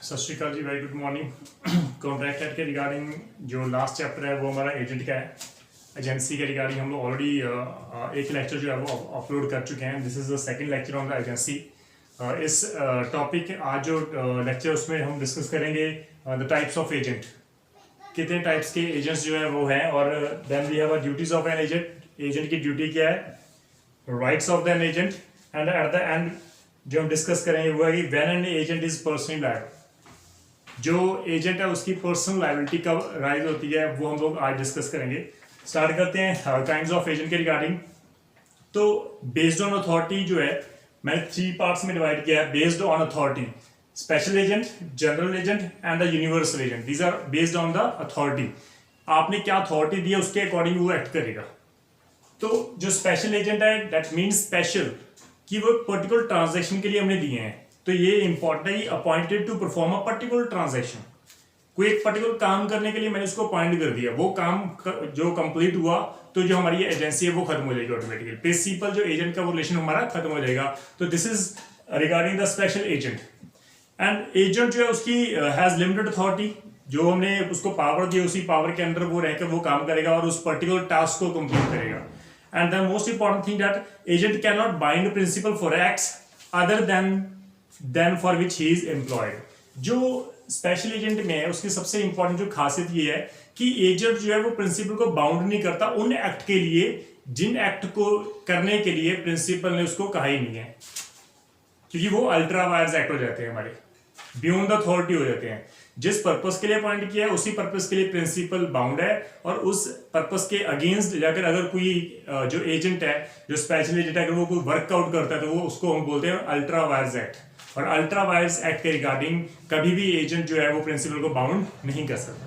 सत Sri Akal ji, very good morning. Contract act के regarding जो लास्ट चैप्टर है वो हमारा एजेंट का है। एजेंसी के रिगार्डिंग हम लोग ऑलरेडी एक लेक्चर जो है वो अपलोड कर चुके हैं। This is the second lecture on the agency. इस टॉपिक आज जो लेक्चर उसमें हम डिस्कस करेंगे द टाइप्स ऑफ एजेंट, कितने टाइप्स के एजेंट्स जो है वो हैं, और then we have duties of an agent. Agent की ड्यूटी क्या है, rights of the agent, and at the end जो हम डिस्कस करेंगे वो है कि when an agent is personally liable. जो एजेंट है उसकी पर्सनल लायबिलिटी कब राइज होती है वो हम लोग आज डिस्कस करेंगे। स्टार्ट करते हैं काइंड्स ऑफ एजेंट के रिगार्डिंग। तो बेस्ड ऑन अथॉरिटी जो है मैंने 3 पार्ट्स में डिवाइड किया है। Based on authority, special agent, general agent and the universal agent, these are based on the authority. आपने क्या अथॉरिटी दी है उसके अकॉर्डिंग वो एक्ट करेगा। तो जो स्पेशल एजेंट है दैट मीन्स स्पेशल, कि वो पर्टिकुलर ट्रांजेक्शन के लिए हमने दिए हैं। तो ये इंपॉर्टेंट है, appointed to perform a particular transaction. कोई एक पर्टिकुलर काम करने के लिए मैंने उसको अपॉइंट कर दिया, वो काम जो कंप्लीट हुआ तो जो हमारी एजेंसी है वो खत्म हो जाएगी ऑटोमेटिकली। प्रिंसिपल जो एजेंट का वो रिलेशन हमारा खत्म हो जाएगा। तो this is regarding the special agent. And agent जो है उसकी हैज लिमिटेड अथॉरिटी। जो हमने उसको पावर दी उसी पावर के अंदर वो रहकर वो काम करेगा और उस पर्टिकुलर टास्क को कंप्लीट करेगा। And the most important thing that agent cannot bind principal for acts other than for which he is employed। जो स्पेशल एजेंट में है उसकी सबसे इंपॉर्टेंट जो खासियत ये है कि एजेंट जो है वो प्रिंसिपल को बाउंड नहीं करता उन एक्ट के लिए जिन एक्ट को करने के लिए प्रिंसिपल ने उसको कहा ही नहीं है, क्योंकि वो अल्ट्रा वायर्स एक्ट हो जाते हैं, हमारे बियॉन्ड द अथॉरिटी हो जाते हैं। जिस पर्पस के लिए अपॉइंट किया है उसी पर्पस के लिए प्रिंसिपल बाउंड है, और उस पर्पस के अगेंस्ट जाकर अगर कोई जो एजेंट है, जो स्पेशल एजेंट है, अगर वो कोई वर्कआउट करता है तो वो उसको हम बोलते हैं अल्ट्रा वायर्स एक्ट। और अल्ट्रा वायर्स एक्ट के रिगार्डिंग कभी भी एजेंट जो है वो प्रिंसिपल को बाउंड नहीं कर सकता।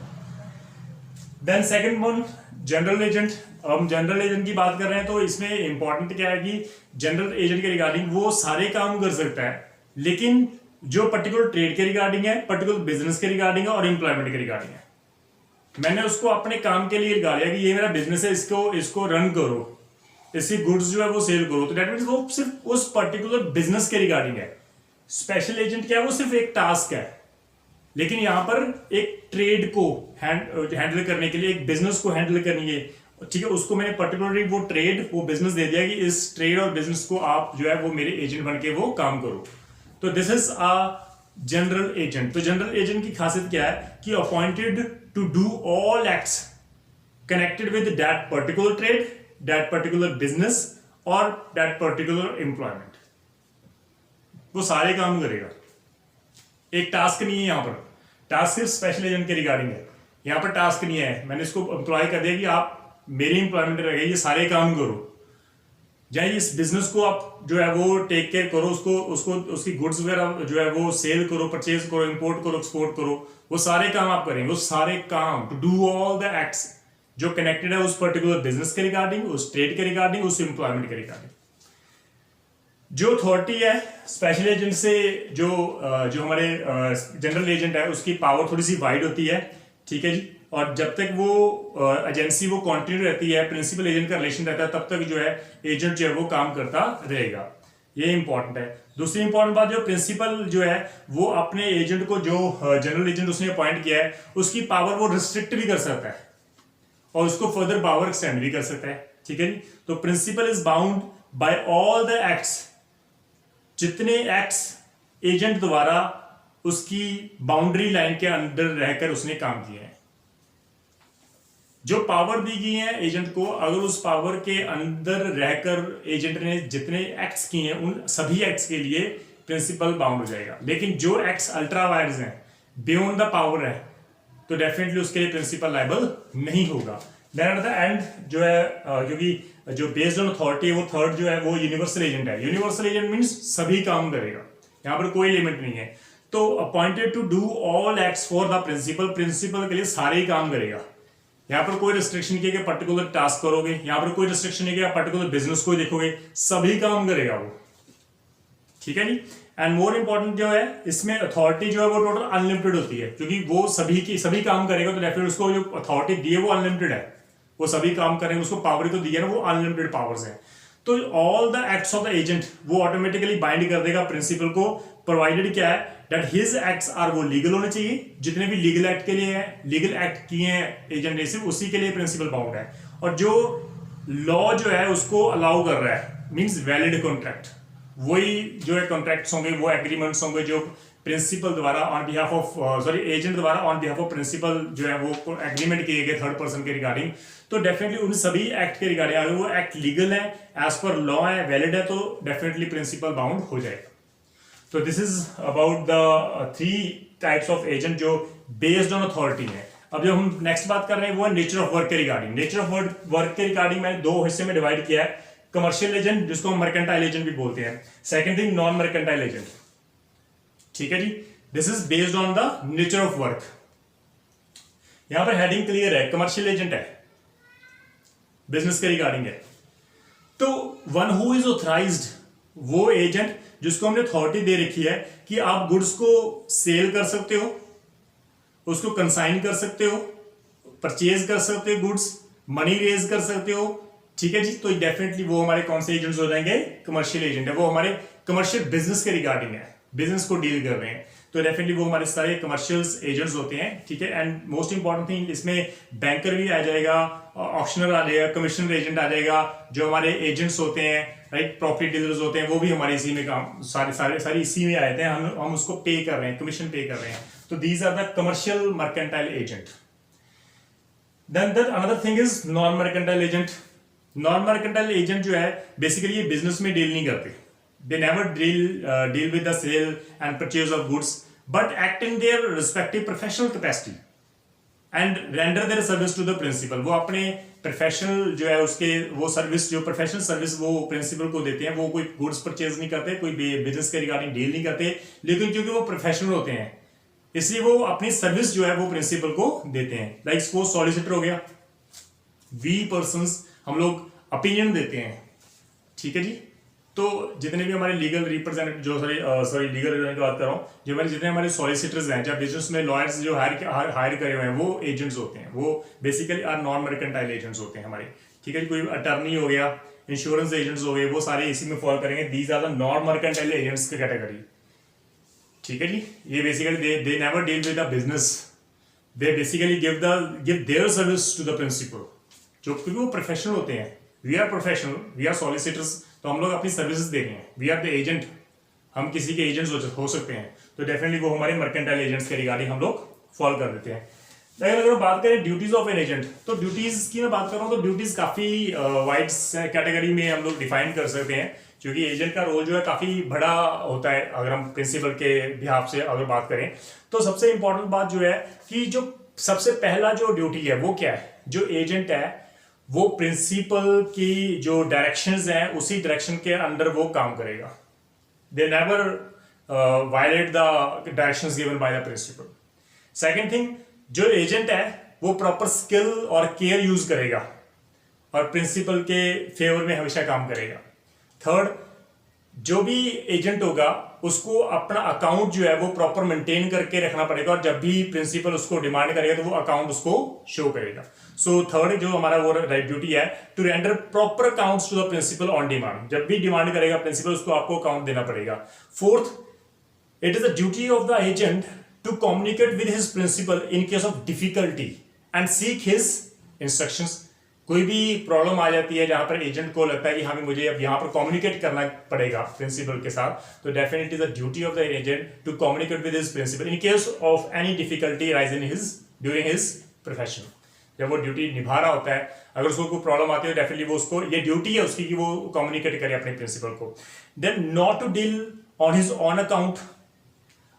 Then second one, general agent. हम जनरल एजेंट की बात कर रहे हैं तो इसमें इंपॉर्टेंट क्या है कि जनरल एजेंट के रिगार्डिंग वो सारे काम कर सकता है, लेकिन जो पर्टिकुलर ट्रेड के रिगार्डिंग है, पर्टिकुलर बिजनेस के रिगार्डिंग है और एम्प्लॉयमेंट के रिगार्डिंग है, मैंने उसको अपने काम के लिए लगा लिया कि ये मेरा बिजनेस है, इसको रन करो, इसकी गुड्स जो है वो सेल करो। तो दैट मींस वो सिर्फ उस पर्टिकुलर बिजनेस के रिगार्डिंग है। स्पेशल एजेंट क्या है, वो सिर्फ एक टास्क है, लेकिन यहां पर एक ट्रेड को हैंडल करने के लिए, एक बिजनेस को हैंडल करनी है, ठीक है, उसको मैंने पर्टिकुलरली वो ट्रेड, वो बिजनेस दे दिया कि इस ट्रेड और बिजनेस को आप जो है वो मेरे एजेंट बन के वो काम करो। तो this is a general agent. तो जनरल एजेंट की खासियत क्या है कि appointed to do all acts connected with that particular trade, that particular business और दैट पर्टिकुलर एम्प्लॉयमेंट। वो सारे काम करेगा। एक टास्क नहीं है यहां पर, टास्क सिर्फ स्पेशल एजेंट के रिगार्डिंग है। यहां पर टास्क नहीं है, मैंने इसको एम्प्लॉय कर दिया कि आप मेरी एम्प्लॉयमेंट रहे, ये सारे काम करो, चाहे इस बिजनेस को आप जो है वो टेक केयर करो, उसको उसकी गुड्स वगैरह जो है वो सेल करो, परचेज करो, इंपोर्ट करो, एक्सपोर्ट करो, वो सारे काम आप करेंगे। वो सारे काम, to do all the acts जो कनेक्टेड है उस पर्टिकुलर बिजनेस के रिगार्डिंग, उस ट्रेड के रिगार्डिंग, उस एम्प्लॉयमेंट के रिगार्डिंग। जो अथॉरिटी है स्पेशल एजेंट से, जो हमारे जनरल एजेंट है उसकी पावर थोड़ी सी वाइड होती है, ठीक है जी। और जब तक वो एजेंसी वो कंटिन्यू रहती है, प्रिंसिपल एजेंट का रिलेशन रहता है, तब तक जो है एजेंट जो है वो काम करता रहेगा। ये इंपॉर्टेंट है। दूसरी इंपॉर्टेंट बात, जो प्रिंसिपल जो है वो अपने एजेंट को, जो जनरल एजेंट उसने अपॉइंट किया है, उसकी पावर वो रिस्ट्रिक्ट भी कर सकता है और उसको फर्दर पावर एक्सटेंड भी कर सकता है, ठीक है जी। तो principal is bound by all the acts, जितने एक्ट्स एजेंट द्वारा उसकी बाउंड्री लाइन के अंदर रहकर उसने काम किए हैं। जो पावर दी गई है एजेंट को, अगर उस पावर के अंदर रहकर एजेंट ने जितने एक्ट्स किए हैं उन सभी एक्ट्स के लिए प्रिंसिपल बाउंड हो जाएगा। लेकिन जो एक्ट्स अल्ट्रा वायर्स हैं, बियॉन्ड द पावर है, तो डेफिनेटली उसके लिए प्रिंसिपल लायबल नहीं होगा। देन एट द एंड जो है, क्योंकि जो बेस्ड ऑन अथॉरिटी है, वो थर्ड जो है वो यूनिवर्सल एजेंट है। यूनिवर्सल एजेंट मीन्स सभी काम करेगा, यहाँ पर कोई लिमिट नहीं है। तो appointed to do all acts for the principal, principal के लिए सारे ही काम करेगा। यहाँ पर कोई रिस्ट्रिक्शन नहीं कि पर्टिकुलर टास्क करोगे, यहाँ पर कोई रिस्ट्रिक्शन नहीं कि आप पर्टिकुलर बिजनेस को देखोगे, सभी काम करेगा वो, ठीक है जी। एंड मोर इंपॉर्टेंट जो है इसमें अथॉरिटी जो है वो टोटल अनलिमिटेड होती है, क्योंकि वो सभी काम करेगा। तो डेफिनेटली उसको जो अथॉरिटी दी है वो अनलिमिटेड है, वो सभी काम करेंगे, उसको पावर तो दी है ना, वो अनलिमिटेड पावर्स है। तो all the acts of the agent वो ऑटोमेटिकली बाइंड कर देगा प्रिंसिपल को, प्रोवाइडेड क्या है दैट हिज एक्ट्स आर वो लीगल होने चाहिए, जितने भी लीगल एक्ट के लिए है, लीगल एक्ट किए हैं एजेंट ने सिर्फ उसी के लिए प्रिंसिपल बाउंड है, और जो लॉ जो है उसको अलाउ कर रहा है मींस वैलिड कॉन्ट्रैक्ट, वही जो है कॉन्ट्रैक्ट्स होंगे, वो एग्रीमेंट्स होंगे जो प्रिंसिपल द्वारा ऑन बिहाफ ऑफ एजेंट द्वारा ऑन बिहाफ ऑफ प्रिंसिपल जो है वो एग्रीमेंट किए गए थर्ड पर्सन के रिगार्डिंग। तो डेफिनेटली उन सभी एक्ट के रिगार्डिंग अगर वो एक्ट लीगल है, एज पर लॉ है, वैलिड है, तो डेफिनेटली प्रिंसिपल बाउंड हो जाएगा। तो this is about the 3 types of agent जो बेस्ड ऑन अथॉरिटी है। अब जो हम नेक्स्ट बात कर रहे हैं वो है नेचर ऑफ वर्क के रिगार्डिंग। नेचर ऑफ वर्क के रिगार्डिंग मैंने 2 हिस्से में डिवाइड किया है, कमर्शियल एजेंट जिसको हम मर्केंटाइल एजेंट भी बोलते हैं, second thing non mercantile agent. ठीक है जी, this is based on the nature of work. यहां पर हेडिंग क्लियर है, कमर्शियल एजेंट है, बिजनेस के रिगार्डिंग है। तो वन हु इज ऑथराइज्ड, वो एजेंट जिसको हमने अथॉरिटी दे रखी है कि आप गुड्स को सेल कर सकते हो, उसको कंसाइन कर सकते हो, परचेज कर सकते हो गुड्स, मनी रेज कर सकते हो। ठीक है जी, तो डेफिनेटली वो हमारे कौन से एजेंट्स हो जाएंगे, कमर्शियल एजेंट है, वो हमारे कमर्शियल बिजनेस के रिगार्डिंग है, बिजनेस को डील कर रहे हैं, तो डेफिनेटली वो हमारे सारे कमर्शियल एजेंट्स होते हैं। ठीक है, एंड मोस्ट इंपॉर्टेंट थिंग इसमें बैंकर भी आ जाएगा, ऑक्शनर आ जाएगा, कमिश्नर एजेंट आ जाएगा, जो हमारे एजेंट्स होते हैं, राइट, प्रॉपर्टी डीलर्स होते हैं, वो भी हमारे इसी में काम सारे इसी में आए थे, हम उसको पे कर रहे हैं, कमीशन पे कर रहे हैं। तो these are the commercial mercantile agent. Then that another thing is non mercantile agent. Non mercantile agent जो है बेसिकली ये बिजनेस में डील नहीं करते, they never deal with the sale and purchase of goods but act in their respective professional capacity and render their service to the principal। वो अपने professional जो है उसके वो सर्विस, जो प्रोफेशनल सर्विस वो प्रिंसिपल को देते हैं। वो कोई गुड्स परचेज नहीं करते, कोई बिजनेस के रिगार्डिंग डील नहीं करते, लेकिन क्योंकि वो प्रोफेशनल होते हैं इसलिए वो अपनी सर्विस जो है वो प्रिंसिपल को देते हैं। लाइक सपोज सॉलिसिटर हो गया, वी पर्संस हम लोग ओपिनियन देते हैं। ठीक है जी, तो जितने भी हमारे लीगल रिप्रेजेंटेटिव जो लीगल रिप्रेजेंटेटिव की बात कर रहा हूँ, जो हमारे जितने हमारे सॉलिसिटर्स हैं, जब बिजनेस में लॉयर्स जो हायर करे हुए हैं, वो एजेंट्स होते हैं, वो basically are non mercantile agents होते हैं हमारे। ठीक है, कोई अटर्नी हो गया, इंश्योरेंस एजेंट्स हो गए, वो सारे इसी में फॉल करेंगे। These are the non mercantile agents की कैटेगरी। ठीक है जी, ये basically they never deal with the business, they basically give their service to the principal, जो क्योंकि वो प्रोफेशनल होते हैं। We are professional, we are solicitors, तो हम लोग अपनी सर्विसेज दे रहे हैं, वी आर द एजेंट, हम किसी के एजेंट्स हो सकते हैं, तो डेफिनेटली वो हमारे मर्केंटाइल एजेंट्स के रिगार्डिंग हम लोग फॉलो कर देते हैं। लेकिन अगर बात करें ड्यूटीज ऑफ एन एजेंट, तो ड्यूटीज की मैं बात कर रहा हूँ, तो ड्यूटीज काफी वाइड कैटेगरी में हम लोग डिफाइन कर सकते हैं, क्योंकि एजेंट का रोल जो है काफी बड़ा होता है। अगर हम प्रिंसिपल के बिहाफ से अगर बात करें, तो सबसे इंपॉर्टेंट बात जो है कि जो सबसे पहला जो ड्यूटी है वो क्या है, जो एजेंट है वो प्रिंसिपल की जो डायरेक्शंस हैं उसी डायरेक्शन के अंडर वो काम करेगा। They never violate the directions given by the principal. Second thing, जो एजेंट है वो प्रॉपर स्किल और केयर यूज करेगा और प्रिंसिपल के फेवर में हमेशा काम करेगा। थर्ड, जो भी एजेंट होगा उसको अपना अकाउंट जो है वो प्रॉपर मेंटेन करके रखना पड़ेगा, और जब भी प्रिंसिपल उसको डिमांड करेगा तो वो अकाउंट उसको शो करेगा। सो थर्ड जो हमारा वो राइट ड्यूटी है, to render proper accounts to the principal on demand. जब भी डिमांड करेगा प्रिंसिपल, उसको आपको अकाउंट देना पड़ेगा। Fourth, it is the duty of the agent to communicate with his principal in case of difficulty and seek his instructions. कोई भी problem आ जाती है जहां पर एजेंट को लगता है कि हमें मुझे अब यहाँ पर कम्युनिकेट करना पड़ेगा प्रिंसिपल के साथ, तो definitely the duty of the agent to communicate with his principal in case of any difficulty rise in his during his profession. जब वो ड्यूटी निभा रहा होता है, अगर उसको कोई प्रॉब्लम आती है, डेफिनेटली वो उसको, ये ड्यूटी है उसकी कि वो कम्युनिकेट करे अपने प्रिंसिपल को। Then not to deal on his own account,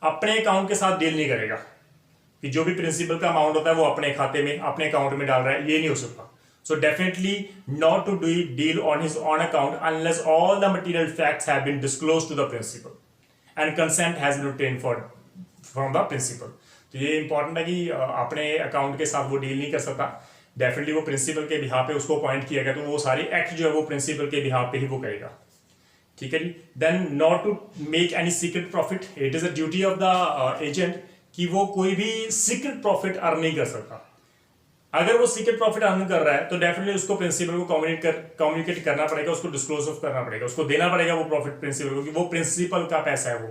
अपने अकाउंट के साथ डील नहीं करेगा कि जो भी प्रिंसिपल का अमाउंट होता है वो अपने खाते में, अपने अकाउंट में डाल रहा है, ये नहीं हो सकता। So definitely not to deal on his own account unless all the material facts have been disclosed to the principal and consent has been obtained from the principal। तो ये इंपॉर्टेंट है कि अपने अकाउंट के साथ वो डील नहीं कर सकता। डेफिनेटली वो प्रिंसिपल के बिहाफ पे उसको अपॉइंट किया गया, तो वो सारे एक्ट जो है वो प्रिंसिपल के बिहाफ पे ही वो करेगा। ठीक है जी। Then not to make any secret profit, it is a duty of the agent कि वो कोई भी सीक्रेट प्रॉफिट अर्न नहीं कर सकता। अगर वो सीक्रेट प्रॉफिट अर्न कर रहा है तो डेफिनेटली उसको प्रिंसिपल को कम्युनिकेट करना पड़ेगा, उसको डिस्क्लोज ऑफ करना पड़ेगा, उसको देना पड़ेगा वो प्रॉफिट प्रिंसिपल को कि वो प्रिंसिपल का पैसा है वो।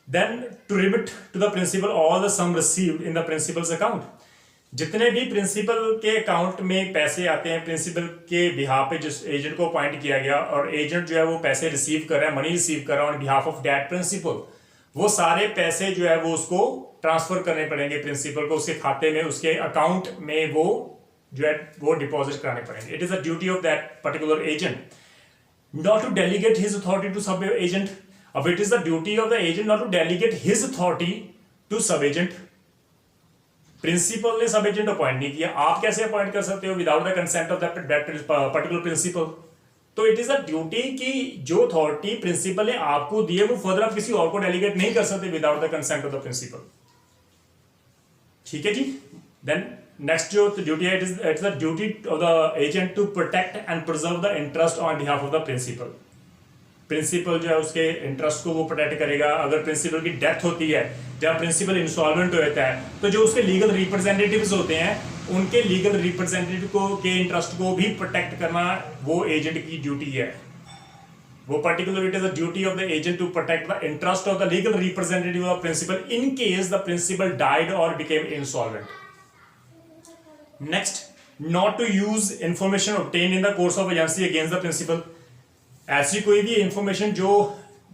Then to remit to the principal all the sum received in the principal's account, जितने भी प्रिंसिपल के अकाउंट में पैसे आते हैं प्रिंसिपल के बिहाफ पे जिस एजेंट को अपॉइंट किया गया, और एजेंट जो है वो पैसे रिसीव कर रहा है, मनी रिसीव कर रहा है on behalf of that principal, वो सारे पैसे जो है वो उसको ट्रांसफर करने पड़ेंगे प्रिंसिपल को, उसके खाते में, उसके अकाउंट में वो जो है वो डिपॉजिट कराने पड़ेंगे। It is the duty of that particular agent not to delegate his authority to sub agent. अब it is the duty of the agent not to delegate his authority to sub agent. Principal ने sub agent appoint नहीं किया, आप कैसे appoint कर सकते हो without the consent of that particular principal? तो इट इज अ ड्यूटी कि जो अथॉरिटी प्रिंसिपल ने आपको दी है वो फर्दर आप किसी और को डेलीगेट नहीं कर सकते without the consent of the principal. ठीक है जी। देन नेक्स्ट जो ड्यूटी है, it's the duty of the agent to protect and preserve the interest on behalf of the principal. Principal जो है उसके इंटरेस्ट को वो प्रोटेक्ट करेगा। अगर प्रिंसिपल की डेथ होती है, जब प्रिंसिपल इंसॉल्वेंट होता है, तो जो उसके लीगल रिप्रेजेंटेटिव्स होते हैं उनके लीगल रिप्रेजेंटेटिव को के इंटरेस्ट को भी प्रोटेक्ट करना वो एजेंट की ड्यूटी है। वो particular it is the duty of the agent to protect the interest of the legal representative of principal in case the principal died और became insolvent. Next, not to use information obtain in the course of agency against the principal. ऐसी कोई भी information जो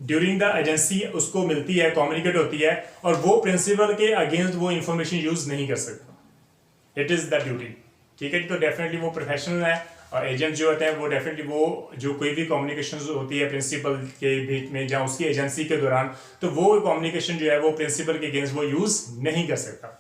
during the agency उसको मिलती है, communicate होती है, और वो प्रिंसिपल के अगेंस्ट वो इंफॉर्मेशन यूज नहीं कर सकता। It is the duty. ठीक है, तो डेफिनेटली वो प्रोफेशनल है, और एजेंट जो होते हैं वो डेफिनेटली वो जो कोई भी कम्युनिकेशन होती है प्रिंसिपल के बीच में या उसकी एजेंसी के दौरान, तो वो कम्युनिकेशन जो है वो प्रिंसिपल के अगेंस्ट वो यूज नहीं कर सकता।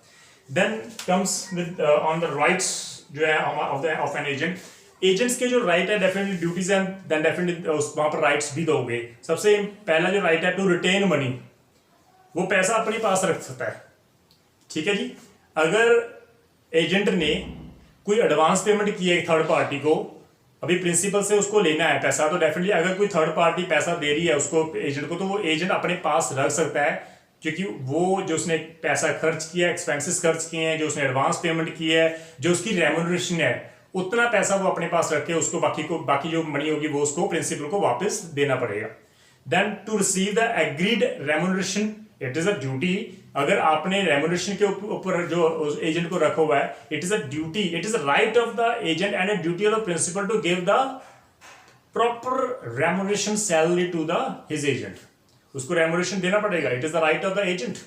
Then comes with on the rights जो है ऑफ एन एजेंट। एजेंट्स के जो राइट है definitely duties and then definitely वहां पर राइट्स भी दोगे। सबसे पहला जो राइट है टू रिटेन मनी, वो पैसा अपने पास रख सकता है। ठीक है जी। अगर एजेंट ने कोई एडवांस पेमेंट की है थर्ड पार्टी को, अभी प्रिंसिपल से उसको लेना है पैसा, तो डेफिनेटली अगर कोई थर्ड पार्टी पैसा दे रही है उसको एजेंट को, तो वो एजेंट अपने पास रख सकता है, क्योंकि वो जो उसने पैसा खर्च किया, एक्सपेंसेस खर्च किए हैं, जो उसने एडवांस पेमेंट की है, जो उसकी रेम्यूनरेशन है, उतना पैसा वो अपने पास रख के उसको बाकी जो मनी होगी वो उसको प्रिंसिपल को वापस देना पड़ेगा। Then to receive the agreed remuneration, it is a duty. अगर आपने रेम्यूनरेशन के ऊपर जो एजेंट को रखा हुआ है, it is a duty, it is a right of the agent and a duty of the principal to give the proper remuneration salary to the his agent. उसको रेम्यूनरेशन देना पड़ेगा। It is the right of the agent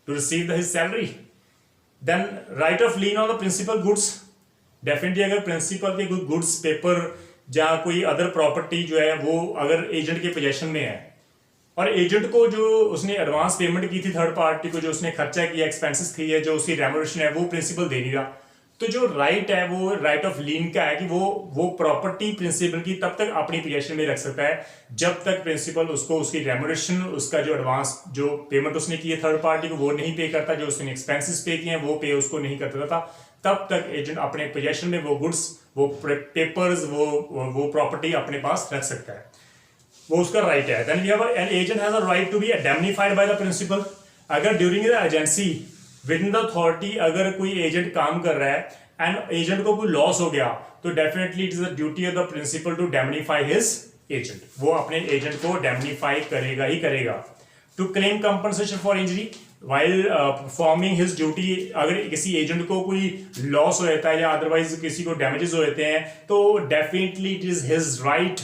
to receive the his salary. Then right of lien on the principal goods. Definitely अगर principal के कोई goods, paper या कोई other property जो है वो अगर एजेंट के पोजेशन में है, और एजेंट को जो उसने एडवांस पेमेंट की थी थर्ड पार्टी को, जो उसने खर्चा किया, एक्सपेंसेस किए, जो उसकी रेम्यूनरेशन है वो प्रिंसिपल दे नहीं रहा, तो जो राइट है वो राइट ऑफ लीन का है कि वो प्रॉपर्टी प्रिंसिपल की तब तक अपनी पोजेशन में रख सकता है जब तक प्रिंसिपल उसको उसकी रेम्यूनरेशन, उसका जो एडवांस जो पेमेंट उसने की है थर्ड पार्टी को वो नहीं पे करता, जो उसने एक्सपेंसेस पे किए हैं वो पे उसको नहीं करता था, तब तक एजेंट अपने पोजेशन में वो गुड्स, वो पेपर्स, वो प्रॉपर्टी अपने पास रख सकता है। वो उसका राइट है। Then we have an agent has a right to be indemnified by the principal. अगर during the agency within the authority अगर कोई एजेंट काम कर रहा है एंड एजेंट को कोई लॉस हो गया, तो definitely it is the duty of the principal to indemnify his agent. वो अपने एजेंट को इंडेमनिफाई करेगा ही करेगा। To claim compensation for injury while performing his duty. अगर किसी एजेंट को कोई लॉस हो जाता है या अदरवाइज किसी को डैमेजेस हो जाते हैं, तो definitely it is his right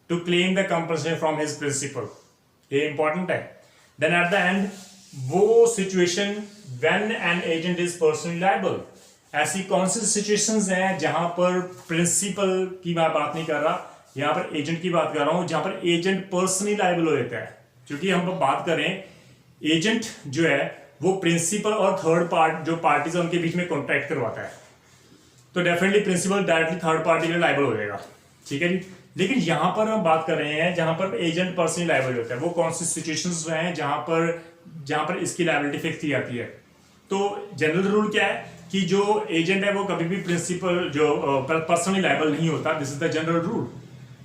to claim the compensation from his principal. ये इंपॉर्टेंट है। देन एट द एंड वो situation when an agent is personally liable. ऐसी कौन सी सिचुएशंस हैं जहां पर प्रिंसिपल की मैं बात नहीं कर रहा, यहां पर एजेंट की बात कर रहा हूं, जहां पर एजेंट पर्सनली लायबल हो जाता है। क्योंकि हम बात करें एजेंट जो है वो प्रिंसिपल और थर्ड पार्ट जो पार्टीज है उनके बीच में कॉन्ट्रैक्ट करवाता है, तो definitely principal directly third party के लिए लायबल हो जाएगा। ठीक है जी। लेकिन यहां पर हम बात कर रहे हैं जहां पर एजेंट पर्सनली लायबल होता है, वो कौन सी सिचुएशंस हैं जहां पर इसकी लायबिलिटी फिक्स की जाती है। तो जनरल रूल क्या है कि जो एजेंट है वो कभी भी प्रिंसिपल जो पर्सनली लायबल नहीं होता। This is the general rule.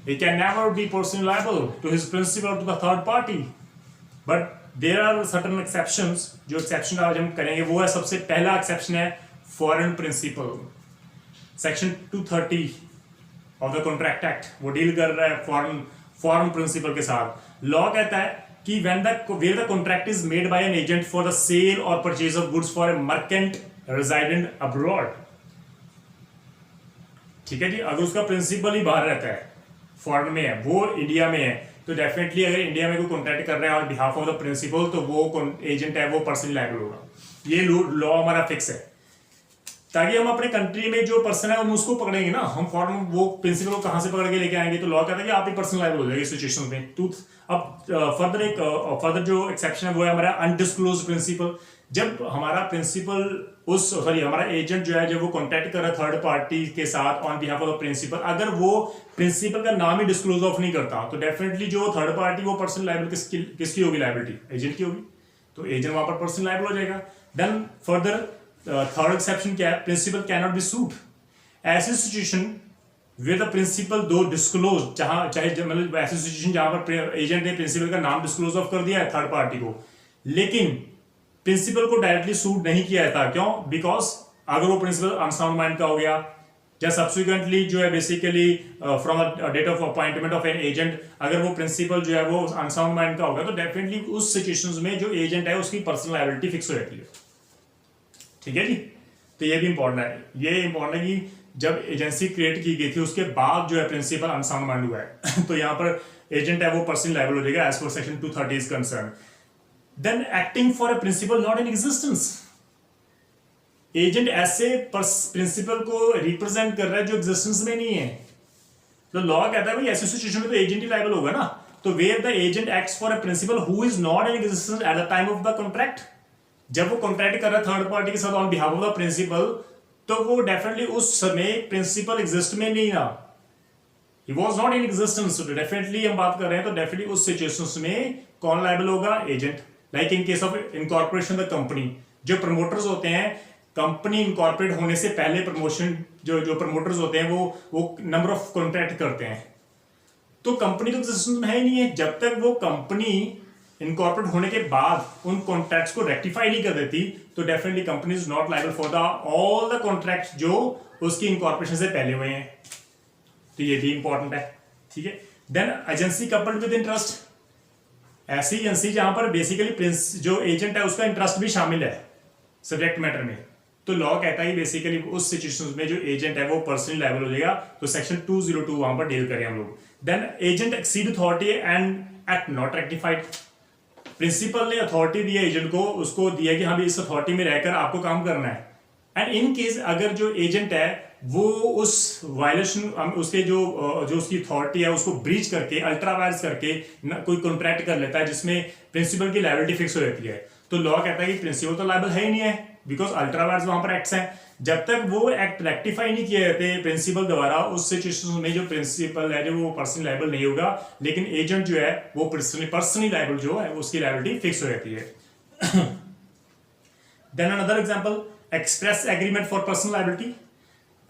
He can never be personally liable to his principal or to the third party. But there are certain exceptions. जो exception आज हम करेंगे वो है, सबसे पहला exception है foreign principal. Section 230 of the contract act वो डील कर रहा है फॉरेन प्रिंसिपल के साथ। लॉ कहता है कि where the contract is made by an agent for the sale or purchase of goods for a merchant resident abroad, ठीक है जी, अगर उसका प्रिंसिपल ही बाहर रहता है, फॉरेन में है, वो इंडिया में है, तो डेफिनेटली अगर इंडिया में कोई कॉन्ट्रैक्ट कर रहा है on behalf of the principal, तो वो एजेंट है वो पर्सनली लायबल होगा। ये लॉ हमारा फिक्स है, ताकि हम अपने कंट्री में जो पर्सन है हम उसको पकड़ेंगे ना, हम फॉरेन वो प्रिंसिपल को कहां से पकड़ के लेके आएंगे, तो लॉ कहता है कि आप ही पर्सनल लायबल हो जाएगी सिचुएशन में। तो अब फर्दर जो एक्सेप्शन है वो है हमारा अनडिस्क्लोज्ड प्रिंसिपल। जब हमारा प्रिंसिपल हमारा एजेंट जो है, जब वो कॉन्टैक्ट कर रहा है थर्ड पार्टी के साथ on behalf of the principal, अगर वो प्रिंसिपल का नाम ही डिस्क्लोज ऑफ नहीं करता, तो डेफिनेटली जो थर्ड पार्टी वो पर्सनल लायबल किसकी होगी, लायबिलिटी एजेंट की होगी, तो एजेंट वहां पर पर्सनल लायबल हो जाएगा। देन फर्दर थर्ड एक्सेप्शन क्या है, प्रिंसिपल कैन नॉट बी सूड। ऐसी सिचुएशन विद द प्रिंसिपल दो डिस्क्लोज, चाहे मतलब ऐसी सिचुएशन जहां पर एजेंट ने प्रिंसिपल का नाम डिस्क्लोज ऑफ कर दिया है थर्ड पार्टी को, लेकिन प्रिंसिपल को डायरेक्टली सूट नहीं किया था, क्यों, बिकॉज अगर वो प्रिंसिपल अनसाउंड माइंड का हो गया, या सब्सिक्वेंटली जो है basically from date of appointment of an agent, अगर वो प्रिंसिपल जो है वो अनसाउंड माइंड का होगा, तो डेफिनेटली उस सिचुएशंस में जो एजेंट है उसकी पर्सनल लायबिलिटी फिक्स हो जाती है। ठीक है जी, तो ये भी इंपॉर्टेंट है। ये इंपॉर्टेंट है कि जब एजेंसी क्रिएट की गई थी उसके बाद जो है प्रिंसिपल अनसाउंड माइंड हुआ है तो यहाँ पर एजेंट है वो पर्सनल लायबल हो जाएगा एज पर section 230 is concern. Then acting for a principal not in existence, agent ऐसे प्रिंसिपल को रिप्रेजेंट कर रहा है जो एग्जिस्टेंस में नहीं है, तो लॉ कहता है भाई ऐसी सिचुएशन में तो एजेंट ही लायबल होगा ना। तो where the agent acts for a principal who is not in existence at the time of the contract, जब वो कॉन्ट्रैक्ट कर रहा है थर्ड पार्टी के साथ on behalf of the principal, तो वो डेफिनेटली उस समय प्रिंसिपल एग्जिस्ट में नहीं था, he was not in existence. तो डेफिनेटली हम बात कर रहे हैं तो डेफिनेटली उस सिचुएशंस में कौन लायबल होगा, agent. Like in case of incorporation the company, जो प्रमोटर्स होते हैं कंपनी इनकॉर्पोरेट होने से पहले प्रमोशन जो प्रमोटर्स होते हैं वो नंबर ऑफ कॉन्ट्रैक्ट करते हैं, तो कंपनी तो एग्जिस्टेंस में है ही नहीं है। जब तक वो कंपनी इनकॉर्पोरेट होने के बाद उन कॉन्ट्रैक्ट्स को रेक्टिफाई नहीं कर देती, तो definitely company is not liable for the all the contracts जो उसकी इनकॉर्पोरेशन से पहले हुए हैं। तो ये भी इंपॉर्टेंट है, ठीक है। Then agency coupled with interest, ऐसी एजेंसी जहां पर बेसिकली जो एजेंट है उसका इंटरेस्ट भी शामिल है सब्जेक्ट मैटर में, तो लॉ कहता है बेसिकली उस सिचुएशन में जो एजेंट है वो पर्सनली लायबल हो जाएगा। तो सेक्शन 202 वहां पर डील करें हम लोग। Then agent exceed authority and act not rectified, principal ने अथॉरिटी दी है एजेंट को, उसको दिया कि हाँ भी इस अथॉरिटी में रहकर आपको काम करना है, एंड इन केस अगर जो एजेंट है वो उस वायलेशन उसके जो उसकी अथॉरिटी है उसको ब्रीच करके अल्ट्रावायर्स करके कोई कॉन्ट्रैक्ट कर लेता है जिसमें प्रिंसिपल की लायबिलिटी फिक्स हो जाती है, तो लॉ कहता है कि प्रिंसिपल तो लायबल है ही नहीं है, बिकॉज अल्ट्रावायर्स वहां पर एक्ट्स हैं। जब तक वो एक्ट रेक्टिफाई नहीं किए जाते प्रिंसिपल द्वारा, उस सिचुएशन में जो प्रिंसिपल है जो वो पर्सनली लायबल नहीं होगा, लेकिन एजेंट जो है वो पर्सनली लायबल जो है उसकी लायबिलिटी फिक्स हो जाती है। Then another example, express agreement for personal liability.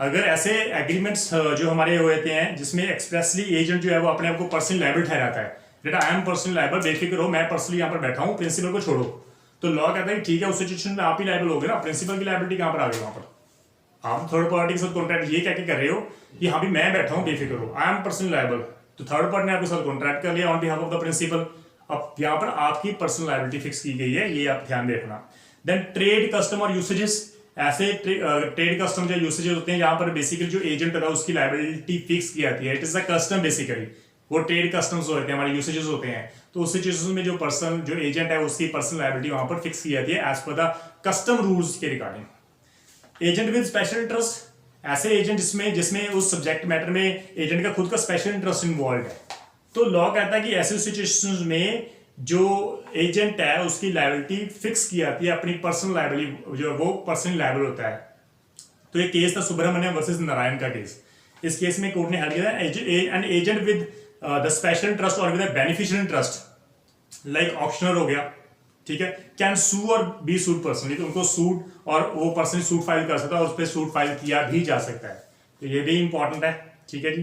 अगर ऐसे एग्रीमेंट्स जो हमारे होते हैं जिसमें एक्सप्रेसली एजेंट जो है वो अपने आप को पर्सनली लायबल ठहराता है, that I am personally liable, बेफिक्र हो मैं पर्सनली यहाँ पर बैठा हूँ, प्रिंसिपल को छोड़ो, तो लॉ कहता है ठीक है उस सिचुएशन में आप ही लायबल हो गए ना, प्रिंसिपल की लायबिलिटी कहाँ पर आ गई, वहां पर आप थर्ड पार्टी के साथ कॉन्ट्रैक्ट ये क्या कर रहे हो कि हाँ भी मैं बैठा हूँ बेफिक्र हो, आई एम पर्सनली लायबल, तो थर्ड पार्टी ने आपके साथ कॉन्ट्रैक्ट कर लिया on behalf of the principal, अब यहाँ पर आपकी पर्सनल लायबिलिटी फिक्स की गई है, ये आप ध्यान रखना। देन ट्रेड कस्टम और यूसेजेस, ऐसे ट्रेड कस्टम जो यूसेजेस होते हैं जहां पर बेसिकली जो एजेंट होता है उसकी लायबिलिटी फिक्स की जाती है, it is a custom basically, वो ट्रेड कस्टम्स होते हैं हमारे यूसेजेस होते हैं, तो उस सिचुएशन में जो एजेंट है उसकी पर्सनल लायबिलिटी वहां पर फिक्स की जाती है as per the custom rules के regarding. Agent with special interest, ऐसे एजेंट जिसमें उस सब्जेक्ट मैटर में एजेंट का खुद का स्पेशल इंटरेस्ट इन्वॉल्व है, तो लॉ कहता है कि ऐसे सिचुएशंस में जो एजेंट है उसकी लायबिलिटी फिक्स की जाती है अपनी पर्सनल लायबिलिटी, जो वो पर्सनल लायबल होता है। तो ये केस था सुब्रमण्यम वर्सेस नारायण का केस। इस केस में कोर्ट ने हल किया an agent with the special interest और with beneficial interest like auctioneer हो गया, ठीक है, कैन सू और बी सूट पर्सनली, तो उनको सूट और वो पर्सनली सूट फाइल कर सकता है और उस पर सूट फाइल किया भी जा सकता है, तो ये भी इंपॉर्टेंट है, ठीक है जी।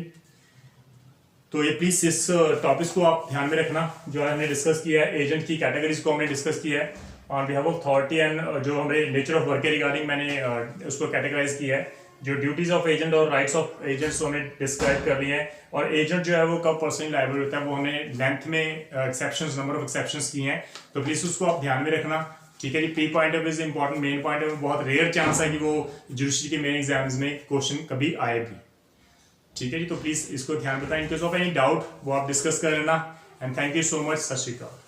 तो ये प्लीज इस टॉपिक्स को आप ध्यान में रखना जो हमने डिस्कस किया है, एजेंट की कैटेगरीज को हमने डिस्कस किया है on behalf of authority and जो हमारे नेचर ऑफ वर्क के रिगार्डिंग मैंने उसको कैटेगराइज किया है। जो ड्यूटीज ऑफ एजेंट और राइट्स ऑफ एजेंट्स हमें डिस्क्राइब कर रही हैं, और एजेंट जो है वो कब पर्सनली लायबल होता है, वो हमें लेंथ में एक्सेप्शंस, नंबर ऑफ एक्सेप्शंस की हैं, तो प्लीज़ उसको आप ध्यान में रखना। ठीक है जी, pre point of is important, main point of बहुत रेयर चांस है कि वो जुडिशरी के मेन एग्जाम्स में क्वेश्चन कभी आए भी। ठीक है जी, तो प्लीज़ इसको ध्यान बताएं। इन केस ऑफ एनी डाउट वो आप डिस्कस कर लेना। And thank you so much. सत श्री अकाल।